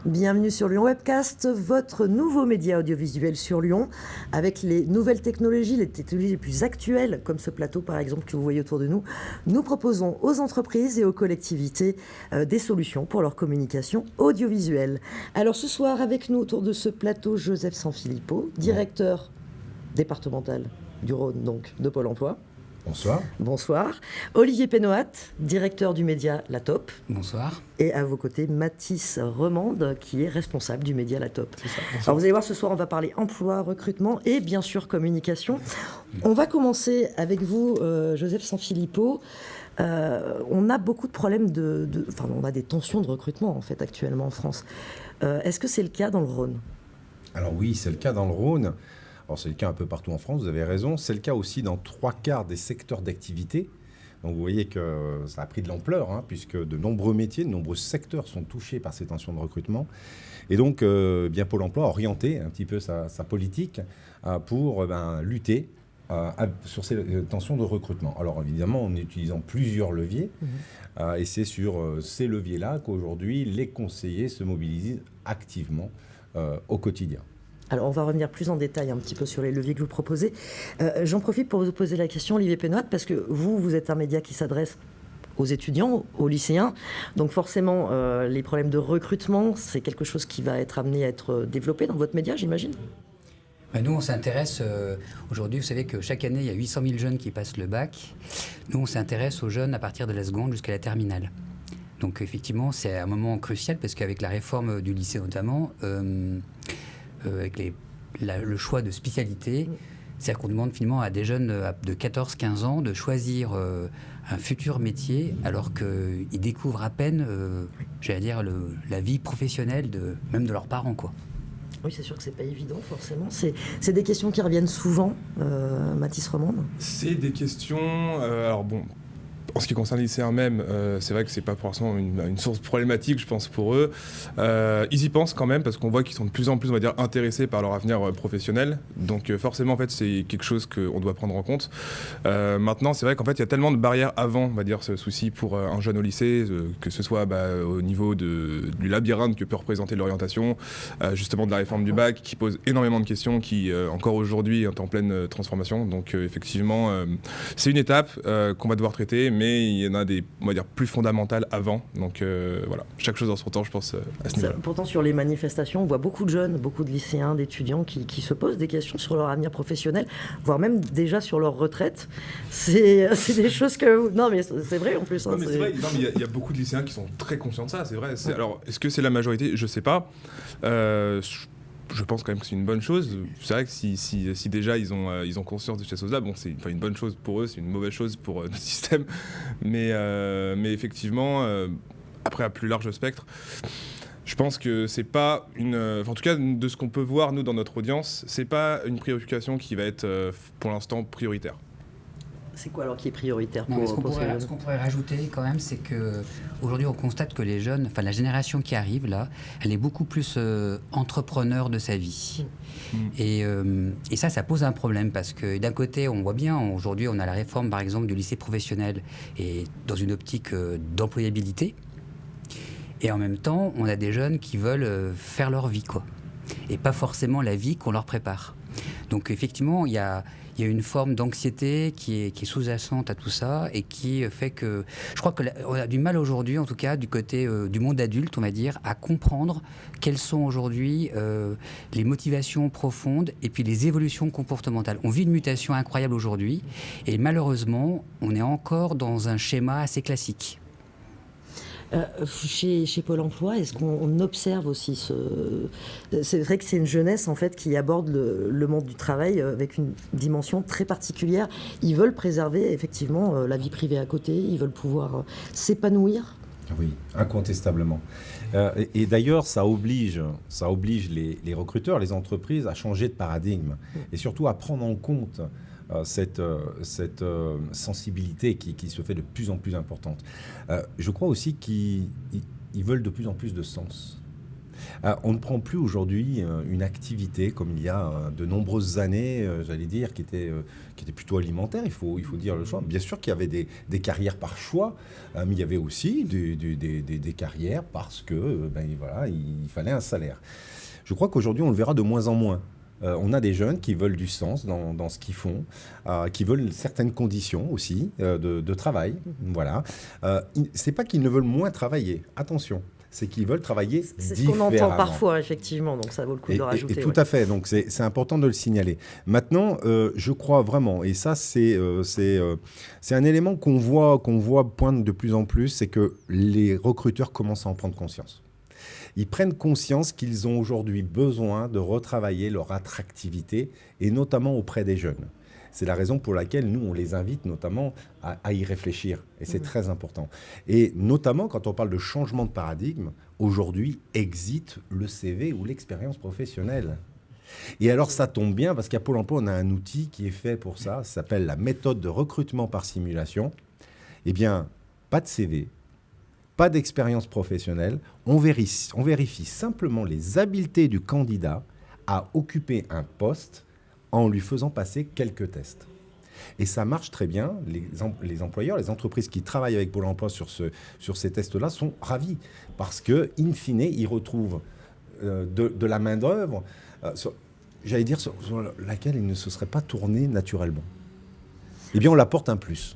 Bienvenue sur Lyon Webcast, votre nouveau média audiovisuel sur Lyon, avec les nouvelles technologies, les technologies les plus actuelles, comme ce plateau par exemple que vous voyez autour de nous. Nous proposons aux entreprises et aux collectivités des solutions pour leur communication audiovisuelle. Alors ce soir avec nous autour de ce plateau, Joseph Sanfilippo, directeur départemental du Rhône, donc de Pôle emploi. Bonsoir. Bonsoir. Olivier Pénoat, directeur du média La Top. Bonsoir. Et à vos côtés, Mathis Remande, qui est responsable du média La Top. C'est ça. Alors vous allez voir, ce soir, on va parler emploi, recrutement et bien sûr communication. On va commencer avec vous, Joseph Sanfilippo. On a beaucoup de problèmes enfin, on a des tensions de recrutement en fait actuellement en France. Est-ce que c'est le cas dans le Rhône ? Alors oui, c'est le cas dans le Rhône. Alors c'est le cas un peu partout en France, vous avez raison. C'est le cas aussi dans 3/4 des secteurs d'activité. Donc vous voyez que ça a pris de l'ampleur, puisque de nombreux métiers, de nombreux secteurs sont touchés par ces tensions de recrutement. Et donc bien Pôle emploi a orienté un petit peu sa politique pour lutter sur ces tensions de recrutement. Alors évidemment en utilisant plusieurs leviers. Et c'est sur ces leviers-là qu'aujourd'hui les conseillers se mobilisent activement au quotidien. Alors, on va revenir plus en détail un petit peu sur les leviers que vous proposez. J'en profite pour vous poser la question, Olivier Pénoat, parce que vous êtes un média qui s'adresse aux étudiants, aux lycéens. Donc forcément, les problèmes de recrutement, c'est quelque chose qui va être amené à être développé dans votre média, j'imagine ? Nous, on s'intéresse, aujourd'hui, vous savez que chaque année, il y a 800 000 jeunes qui passent le bac. Nous, on s'intéresse aux jeunes à partir de la seconde jusqu'à la terminale. Donc effectivement, c'est un moment crucial, parce qu'avec la réforme du lycée notamment, avec le choix de spécialité, c'est-à-dire qu'on demande finalement à des jeunes de 14-15 ans de choisir un futur métier alors qu'ils découvrent à peine, la vie professionnelle même de leurs parents, quoi. Oui, c'est sûr que c'est pas évident, forcément. C'est des questions qui reviennent souvent, Mathis Remande. C'est des questions... alors bon... En ce qui concerne les lycéens même, c'est vrai que c'est pas forcément une source problématique, je pense, pour eux. Ils y pensent quand même parce qu'on voit qu'ils sont de plus en plus, on va dire, intéressés par leur avenir professionnel. Donc forcément, en fait, c'est quelque chose qu'on doit prendre en compte. Maintenant, c'est vrai qu'en fait, il y a tellement de barrières avant, on va dire, ce souci pour un jeune au lycée, que ce soit au niveau du labyrinthe que peut représenter l'orientation, justement de la réforme du bac, qui pose énormément de questions, qui encore aujourd'hui est en pleine transformation. Donc effectivement, c'est une étape qu'on va devoir traiter, mais il y en a des, on va dire, plus fondamentales avant. Donc voilà, chaque chose en son temps, je pense, à ce niveau-là. Pourtant, sur les manifestations, on voit beaucoup de jeunes, beaucoup de lycéens, d'étudiants qui se posent des questions sur leur avenir professionnel, voire même déjà sur leur retraite. C'est des choses que... Non, mais c'est vrai en plus. Non, mais c'est vrai, il y a beaucoup de lycéens qui sont très conscients de ça, c'est vrai. Alors, est-ce que c'est la majorité ? Je ne sais pas. Je pense quand même que c'est une bonne chose. C'est vrai que si déjà ils ont conscience de ces choses-là, bon, c'est une bonne chose pour eux, c'est une mauvaise chose pour notre système. Mais effectivement, après à plus large spectre, je pense que c'est pas en tout cas de ce qu'on peut voir nous dans notre audience, c'est pas une préoccupation qui va être pour l'instant prioritaire. C'est quoi alors qui est prioritaire pour ce qu'on pourrait rajouter quand même, c'est qu'aujourd'hui on constate que les jeunes, enfin la génération qui arrive là, elle est beaucoup plus entrepreneur de sa vie. Et ça pose un problème parce que d'un côté on voit bien, aujourd'hui on a la réforme par exemple du lycée professionnel et dans une optique d'employabilité. Et en même temps on a des jeunes qui veulent faire leur vie, quoi. Et pas forcément la vie qu'on leur prépare. Donc effectivement il y a une forme d'anxiété qui est sous-jacente à tout ça et qui fait que... Je crois qu'on a du mal aujourd'hui, en tout cas, du côté du monde adulte, on va dire, à comprendre quelles sont aujourd'hui les motivations profondes et puis les évolutions comportementales. On vit une mutation incroyable aujourd'hui et malheureusement, on est encore dans un schéma assez classique. Chez Pôle emploi, est-ce qu'on observe aussi c'est vrai que c'est une jeunesse en fait qui aborde le monde du travail avec une dimension très particulière. Ils veulent préserver effectivement la vie privée à côté, ils veulent pouvoir s'épanouir. Oui, incontestablement. Et d'ailleurs, ça oblige les recruteurs, les entreprises à changer de paradigme et surtout à prendre en compte cette sensibilité qui se fait de plus en plus importante. Je crois aussi qu'ils veulent de plus en plus de sens. On ne prend plus aujourd'hui une activité comme il y a de nombreuses années, j'allais dire, qui était plutôt alimentaire, il faut dire le choix. Bien sûr qu'il y avait des carrières par choix, mais il y avait aussi des carrières parce que voilà, il fallait un salaire. Je crois qu'aujourd'hui, on le verra de moins en moins. On a des jeunes qui veulent du sens dans ce qu'ils font, qui veulent certaines conditions aussi de travail. Voilà. C'est pas qu'ils ne veulent moins travailler, attention. C'est qu'ils veulent travailler c'est différemment. ce qu'on entend parfois, effectivement, donc ça vaut le coup de rajouter. Et tout à fait, donc c'est important de le signaler. Maintenant, je crois vraiment, et ça c'est un élément qu'on voit poindre de plus en plus, c'est que les recruteurs commencent à en prendre conscience. Ils prennent conscience qu'ils ont aujourd'hui besoin de retravailler leur attractivité, et notamment auprès des jeunes. C'est la raison pour laquelle nous, on les invite notamment à y réfléchir. Et c'est très important. Et notamment, quand on parle de changement de paradigme, aujourd'hui, exit le CV ou l'expérience professionnelle. Et alors, ça tombe bien, parce qu'à Pôle emploi, on a un outil qui est fait pour ça. Ça s'appelle la méthode de recrutement par simulation. Eh bien, pas de CV, pas d'expérience professionnelle. On vérifie simplement les habiletés du candidat à occuper un poste en lui faisant passer quelques tests. Et ça marche très bien. Les employeurs, les entreprises qui travaillent avec Pôle emploi sur ces tests-là sont ravis parce que, in fine, ils retrouvent de la main-d'œuvre, j'allais dire, sur laquelle ils ne se seraient pas tournés naturellement. Eh bien, on apporte un plus.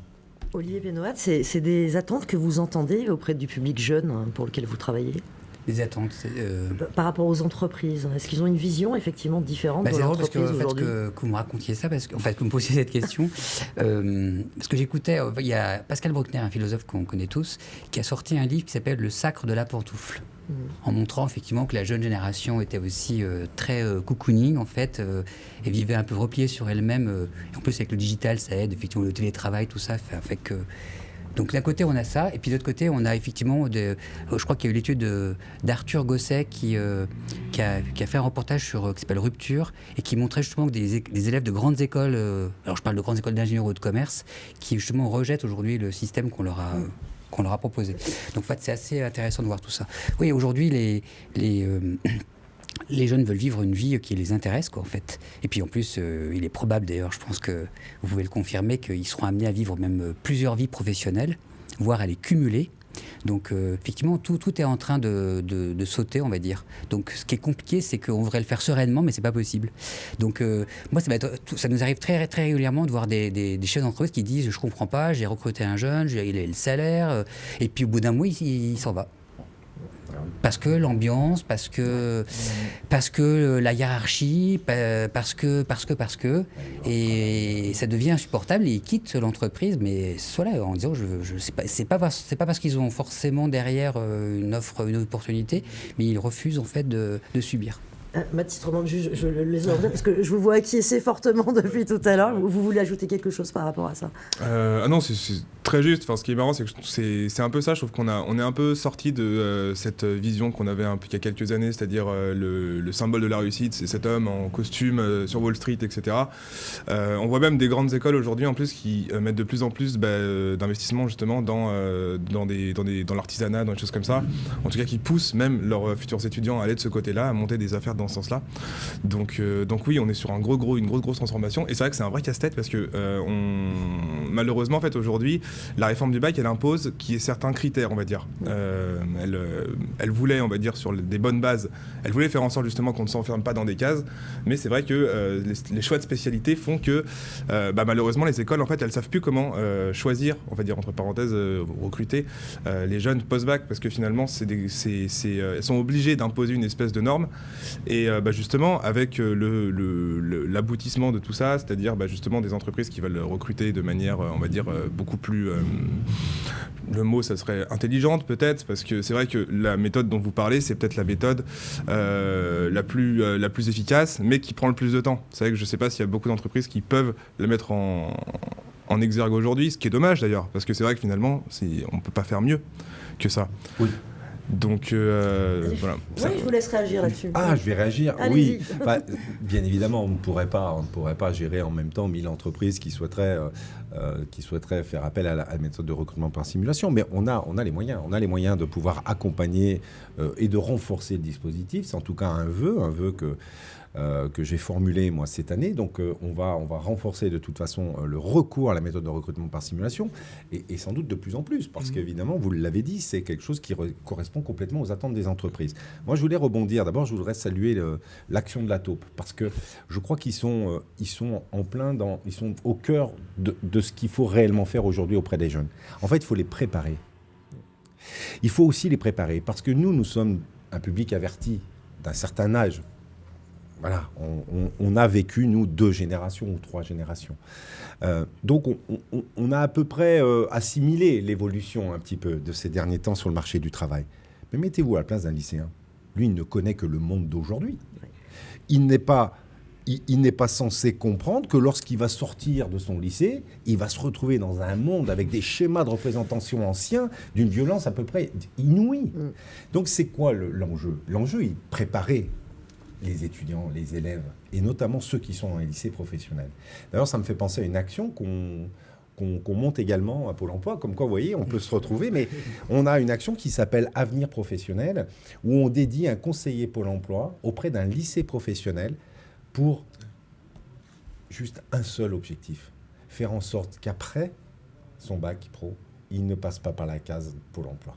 Olivier Benoît, c'est des attentes que vous entendez auprès du public jeune pour lequel vous travaillez ? Les attentes. Par rapport aux entreprises, est-ce qu'ils ont une vision effectivement différente de l'entreprise aujourd'hui ? C'est drôle que vous me racontiez ça, parce que vous me posiez cette question. Parce que j'écoutais, il y a Pascal Bruckner, un philosophe qu'on connaît tous, qui a sorti un livre qui s'appelle Le sacre de la pantoufle. En montrant effectivement que la jeune génération était aussi très cocooning en fait, et vivait un peu repliée sur elle-même. Et en plus avec le digital, ça aide, effectivement le télétravail, tout ça fait que... Donc d'un côté on a ça, et puis de l'autre côté on a effectivement, je crois qu'il y a eu l'étude d'Arthur Gosset qui a fait un reportage qui s'appelle Rupture, et qui montrait justement que des élèves de grandes écoles, alors je parle de grandes écoles d'ingénieurs ou de commerce, qui justement rejettent aujourd'hui le système qu'on leur a proposé. Donc en fait c'est assez intéressant de voir tout ça. Oui, aujourd'hui les jeunes veulent vivre une vie qui les intéresse, quoi, en fait. Et puis en plus, il est probable d'ailleurs, je pense que vous pouvez le confirmer, qu'ils seront amenés à vivre même plusieurs vies professionnelles, voire à les cumuler. Donc effectivement, tout est en train de sauter, on va dire. Donc ce qui est compliqué, c'est qu'on voudrait le faire sereinement, mais c'est pas possible. Donc moi, ça nous arrive très, très régulièrement de voir des chefs d'entreprise qui disent « je comprends pas, j'ai recruté un jeune, il a le salaire, et puis au bout d'un mois, il s'en va ». Parce que l'ambiance, parce que la hiérarchie, parce que, et ça devient insupportable, et ils quittent l'entreprise, mais voilà, en disant c'est pas parce qu'ils ont forcément derrière une opportunité, mais ils refusent en fait de subir. Mathis Tremont, je le laisse en dire parce que je vous vois acquiescer fortement depuis tout à l'heure. Vous voulez ajouter quelque chose par rapport à ça ? Non, c'est très juste. Enfin, ce qui est marrant, c'est que c'est un peu ça. Je trouve on est un peu sorti de cette vision qu'on avait il y a quelques années, c'est-à-dire le symbole de la réussite, c'est cet homme en costume sur Wall Street, etc. On voit même des grandes écoles aujourd'hui en plus qui mettent de plus en plus d'investissement justement dans l'artisanat, dans des choses comme ça. En tout cas, qui poussent même leurs futurs étudiants à aller de ce côté-là, à monter des affaires dans ce sens-là. Donc oui, on est sur une grosse transformation. Et c'est vrai que c'est un vrai casse-tête parce que malheureusement, en fait, aujourd'hui, la réforme du bac, elle impose qu'il y ait certains critères, on va dire. Elle voulait, on va dire, sur des bonnes bases, elle voulait faire en sorte justement qu'on ne s'enferme pas dans des cases. Mais c'est vrai que les choix de spécialité font que malheureusement, les écoles, en fait, elles savent plus comment choisir, on va dire, entre parenthèses, recruter les jeunes post-bac, parce que finalement, elles sont obligées d'imposer une espèce de norme. Et justement, avec l'aboutissement de tout ça, c'est-à-dire justement des entreprises qui veulent recruter de manière, on va dire, beaucoup plus... le mot, ça serait intelligente peut-être, parce que c'est vrai que la méthode dont vous parlez, c'est peut-être la méthode la plus efficace, mais qui prend le plus de temps. C'est vrai que je ne sais pas s'il y a beaucoup d'entreprises qui peuvent la mettre en exergue aujourd'hui, ce qui est dommage d'ailleurs, parce que c'est vrai que finalement, on ne peut pas faire mieux que ça. Oui. Donc voilà. Oui, je vous laisse réagir là-dessus. Ah, je vais réagir. Allez-y. Oui, bien évidemment, on ne pourrait pas gérer en même temps 1000 entreprises qui souhaiteraient faire appel à la méthode de recrutement par simulation. Mais on a les moyens. On a les moyens de pouvoir accompagner et de renforcer le dispositif. C'est en tout cas un vœu que j'ai formulé moi cette année. Donc on va renforcer de toute façon le recours à la méthode de recrutement par simulation et sans doute de plus en plus parce qu'évidemment, vous l'avez dit, c'est quelque chose qui correspond complètement aux attentes des entreprises. Moi, je voulais rebondir. D'abord, je voudrais saluer l'action de la taupe parce que je crois qu'ils sont au cœur de ce qu'il faut réellement faire aujourd'hui auprès des jeunes. En fait, il faut les préparer. Il faut aussi les préparer parce que nous sommes un public averti d'un certain âge. Voilà, on a vécu, nous, 2 générations ou 3 générations. Donc, on a à peu près assimilé l'évolution un petit peu de ces derniers temps sur le marché du travail. Mais mettez-vous à la place d'un lycéen. Lui, il ne connaît que le monde d'aujourd'hui. Il n'est pas censé comprendre que lorsqu'il va sortir de son lycée, il va se retrouver dans un monde avec des schémas de représentation anciens d'une violence à peu près inouïe. Donc, c'est quoi l'enjeu ? L'enjeu, il est préparer les étudiants, les élèves, et notamment ceux qui sont dans les lycées professionnels. D'ailleurs, ça me fait penser à une action qu'on monte également à Pôle emploi, comme quoi, vous voyez, on peut se retrouver, mais on a une action qui s'appelle Avenir professionnel, où on dédie un conseiller Pôle emploi auprès d'un lycée professionnel pour juste un seul objectif, faire en sorte qu'après son bac pro, il ne passe pas par la case Pôle emploi.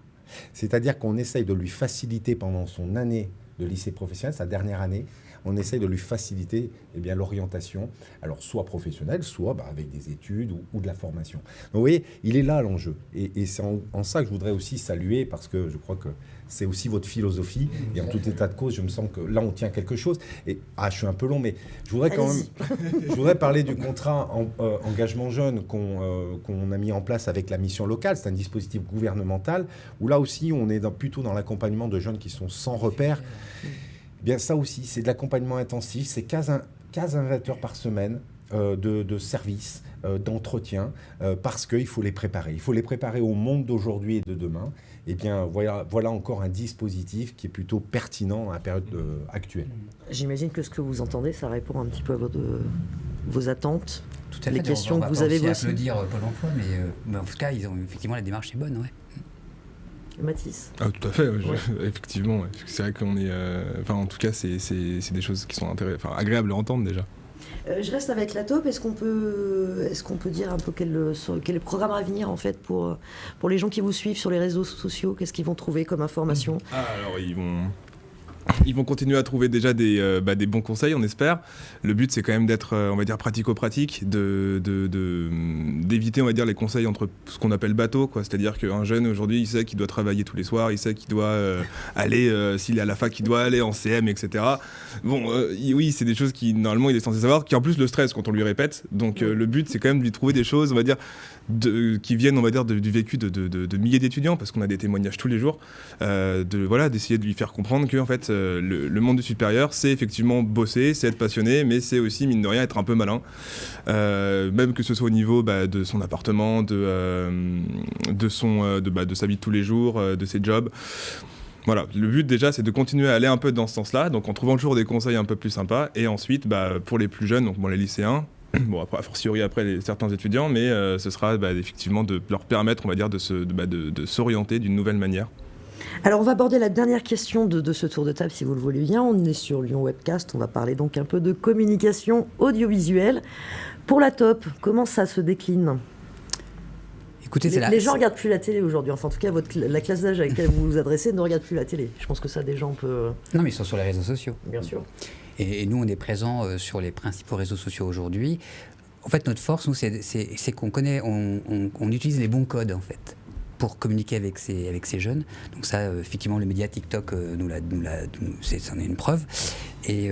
C'est-à-dire qu'on essaye de lui faciliter pendant son année de lycée professionnel, sa dernière année, on essaye de lui faciliter l'orientation, alors soit professionnelle, soit avec des études ou de la formation. Donc vous voyez, il est là l'enjeu. Et c'est en ça que je voudrais aussi saluer, parce que je crois que c'est aussi votre philosophie. Et en tout état de cause, je me sens que là, on tient quelque chose. Et je suis un peu long, mais je voudrais quand même... Je voudrais parler du contrat engagement jeune qu'on a mis en place avec la mission locale. C'est un dispositif gouvernemental où là aussi, on est plutôt dans l'accompagnement de jeunes qui sont sans repère. Bien, ça aussi, c'est de l'accompagnement intensif. C'est 15 heures par semaine de services, d'entretien, parce qu'il faut les préparer. Il faut les préparer au monde d'aujourd'hui et de demain. Eh bien, voilà encore un dispositif qui est plutôt pertinent à la période actuelle. J'imagine que ce que vous entendez, ça répond un petit peu à vos attentes. Tout à fait. Les questions que vous avez aussi aussi. applaudir Pôle emploi, mais en tout cas, effectivement, la démarche est bonne, ouais. Mathis. Ah, tout à fait, effectivement. Ouais. C'est vrai qu'on est... en tout cas, c'est des choses qui sont agréables à entendre déjà. Je reste avec la taupe. Est-ce qu'on peut dire un peu quel est le programme à venir en fait pour les gens qui vous suivent sur les réseaux sociaux? Qu'est-ce qu'ils vont trouver comme information? Alors, ils vont continuer à trouver déjà des bons conseils, on espère. Le but, c'est quand même d'être, on va dire, pratico-pratique, d'éviter, on va dire, les conseils entre ce qu'on appelle bateau, quoi. C'est-à-dire qu'un jeune, aujourd'hui, il sait qu'il doit travailler tous les soirs, il sait qu'il doit aller, s'il est à la fac, il doit aller en CM, etc. Bon, oui, c'est des choses qui, normalement, il est censé savoir, qui en plus le stress quand on lui répète. Donc, le but, c'est quand même de lui trouver des choses, on va dire, qui viennent, on va dire, du vécu de milliers d'étudiants, parce qu'on a des témoignages tous les jours, d'essayer de lui faire comprendre que, en fait, le monde du supérieur, c'est effectivement bosser, c'est être passionné, mais c'est aussi, mine de rien, être un peu malin. Même que ce soit au niveau de son appartement, de sa vie de tous les jours, de ses jobs. Voilà, le but déjà, c'est de continuer à aller un peu dans ce sens-là, donc en trouvant toujours des conseils un peu plus sympas, et ensuite, pour les plus jeunes, donc les lycéens, après, a fortiori après certains étudiants, mais ce sera effectivement de leur permettre, on va dire, de s'orienter d'une nouvelle manière. Alors, on va aborder la dernière question de ce tour de table, si vous le voulez bien. On est sur Lyon Webcast, on va parler donc un peu de communication audiovisuelle. Pour la taupe, comment ça se décline ? Écoutez, les gens ne regardent plus la télé aujourd'hui. Enfin, en tout cas, la classe d'âge à laquelle vous vous adressez ne regarde plus la télé. Je pense que ça, déjà, on peut... Non, mais ils sont sur les réseaux sociaux. Bien sûr. Et nous, on est présents sur les principaux réseaux sociaux aujourd'hui. En fait, notre force, nous, c'est qu'on connaît, on utilise les bons codes, en fait, pour communiquer avec ces jeunes. Donc ça, effectivement, le média TikTok c'en est une preuve. Et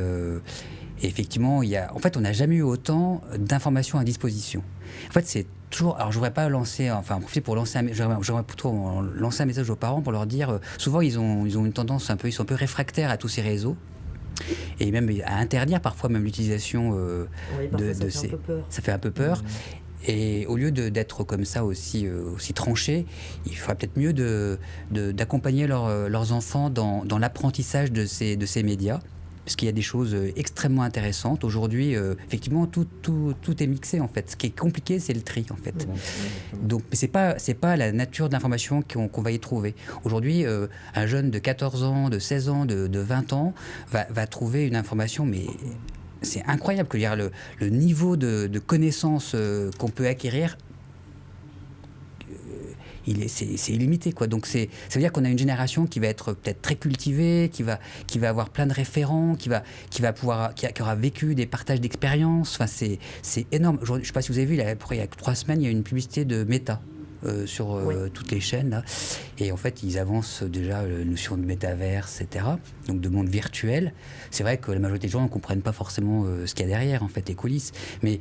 effectivement, on n'a jamais eu autant d'informations à disposition. En fait, c'est toujours... Alors, je voudrais pas profiter pour j'aimerais plutôt lancer un message aux parents pour leur dire... souvent, ils ont une tendance ils sont un peu réfractaires à tous ces réseaux. Et même à interdire parfois même l'utilisation de ces... Ça fait un peu peur. Et au lieu d'être comme ça aussi tranché, il faudrait peut-être mieux d'accompagner leurs enfants dans l'apprentissage de ces médias. Parce qu'il y a des choses extrêmement intéressantes. Aujourd'hui, effectivement, tout est mixé, en fait. Ce qui est compliqué, c'est le tri, en fait. Donc, c'est pas la nature de l'information qu'on va y trouver. Aujourd'hui, un jeune de 14 ans, de 16 ans, de 20 ans va trouver une information, mais c'est incroyable. Le niveau de connaissances qu'on peut acquérir, c'est illimité, quoi. Donc ça veut dire qu'on a une génération qui va être peut-être très cultivée, qui va avoir plein de référents, qui aura vécu des partages d'expériences. Enfin, c'est énorme. Je ne sais pas si vous avez vu, il y a 3 semaines, il y a eu une publicité de Meta sur toutes les chaînes là. Et en fait, ils avancent déjà la notion de métaverse, etc. Donc de monde virtuel. C'est vrai que la majorité des gens ne comprennent pas forcément ce qu'il y a derrière, en fait, les coulisses. Mais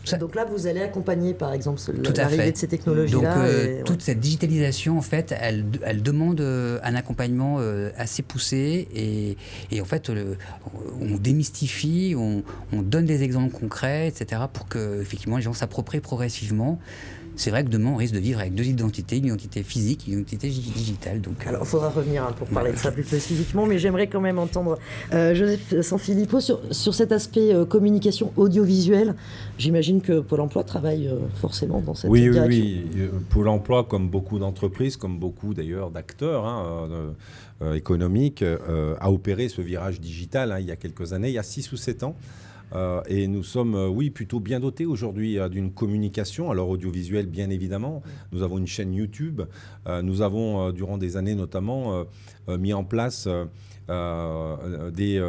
ça... Donc là, vous allez accompagner, par exemple, l'arrivée de ces technologies-là. Donc toute cette digitalisation, en fait, elle demande un accompagnement assez poussé. Et en fait, on démystifie, on donne des exemples concrets, etc. pour que, effectivement, les gens s'approprient progressivement. C'est vrai que demain, on risque de vivre avec 2 identités, une identité physique et une identité digitale. Donc, alors, il faudra revenir pour parler de ça plus spécifiquement, mais j'aimerais quand même entendre Joseph Sanfilippo sur cet aspect communication audiovisuelle. J'imagine que Pôle emploi travaille forcément dans cette direction. Oui. Pôle emploi, comme beaucoup d'entreprises, comme beaucoup d'ailleurs d'acteurs économiques, a opéré ce virage digital il y a quelques années, il y a 6 ou 7 ans. Et nous sommes, plutôt bien dotés aujourd'hui d'une communication, alors audiovisuelle bien évidemment. Nous avons une chaîne YouTube. Nous avons, durant des années notamment, mis en place des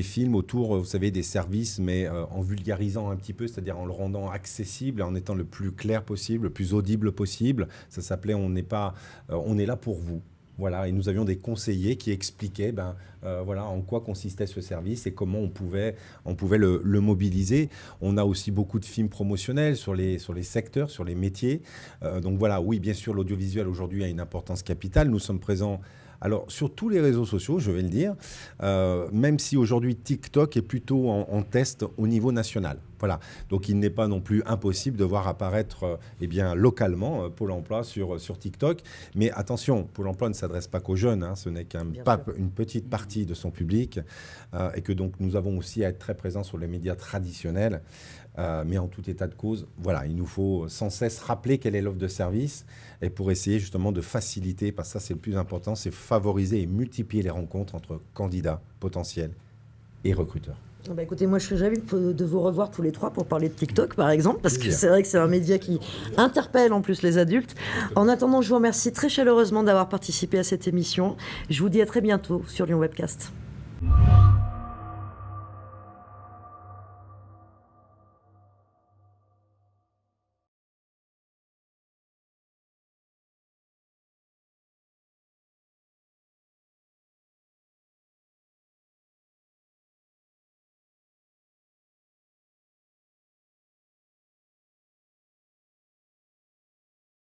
films autour, vous savez, des services, mais en vulgarisant un petit peu, c'est-à-dire en le rendant accessible, en étant le plus clair possible, le plus audible possible. Ça s'appelait On est là pour vous. Voilà, et nous avions des conseillers qui expliquaient en quoi consistait ce service et comment on pouvait le mobiliser. On a aussi beaucoup de films promotionnels sur les secteurs, sur les métiers. Donc voilà, oui, bien sûr, l'audiovisuel aujourd'hui a une importance capitale. Nous sommes présents sur tous les réseaux sociaux, je vais le dire, même si aujourd'hui TikTok est plutôt en test au niveau national. Voilà. Donc il n'est pas non plus impossible de voir apparaître localement Pôle emploi sur TikTok. Mais attention, Pôle emploi ne s'adresse pas qu'aux jeunes, ce n'est qu'une petite partie de son public, et que donc nous avons aussi à être très présents sur les médias traditionnels. Mais en tout état de cause, voilà, il nous faut sans cesse rappeler quelle est l'offre de service, et pour essayer justement de faciliter, parce que ça c'est le plus important, c'est favoriser et multiplier les rencontres entre candidats potentiels et recruteurs. Écoutez, moi je serais ravie de vous revoir tous les 3 pour parler de TikTok par exemple, parce que c'est vrai que c'est un média qui interpelle en plus les adultes. En attendant, je vous remercie très chaleureusement d'avoir participé à cette émission. Je vous dis à très bientôt sur Lyon Webcast.